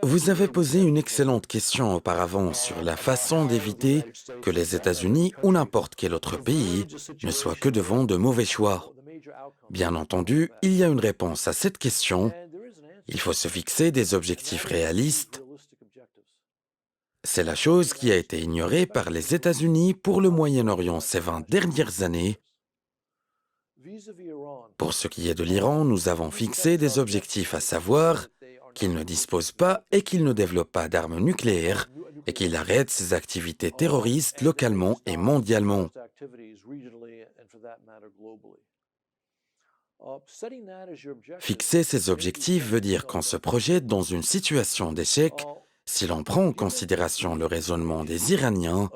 Vous avez posé une excellente question auparavant sur la façon d'éviter que les États-Unis ou n'importe quel autre pays ne soient que devant de mauvais choix. Bien entendu, il y a une réponse à cette question. Il faut se fixer des objectifs réalistes. C'est la chose qui a été ignorée par les États-Unis pour le Moyen-Orient ces 20 dernières années. Pour ce qui est de l'Iran, nous avons fixé des objectifs, à savoir qu'il ne dispose pas et qu'il ne développe pas d'armes nucléaires et qu'il arrête ses activités terroristes localement et mondialement. Fixer ces objectifs veut dire qu'on se projette dans une situation d'échec si l'on prend en considération le raisonnement des Iraniens.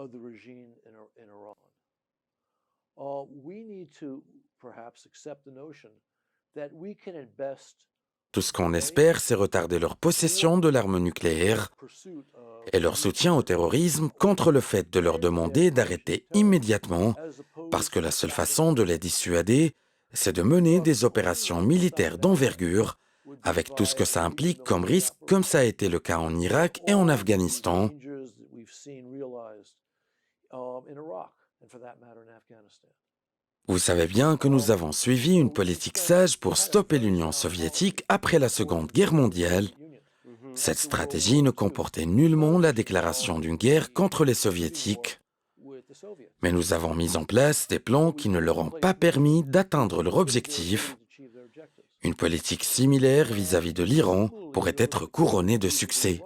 Tout ce qu'on espère, c'est retarder leur possession de l'arme nucléaire et leur soutien au terrorisme contre le fait de leur demander d'arrêter immédiatement, parce que la seule façon de les dissuader, c'est de mener des opérations militaires d'envergure, avec tout ce que ça implique comme risque, comme ça a été le cas en Irak et en Afghanistan. Vous savez bien que nous avons suivi une politique sage pour stopper l'Union soviétique après la Seconde Guerre mondiale. Cette stratégie ne comportait nullement la déclaration d'une guerre contre les Soviétiques. Mais nous avons mis en place des plans qui ne leur ont pas permis d'atteindre leur objectif. Une politique similaire vis-à-vis de l'Iran pourrait être couronnée de succès.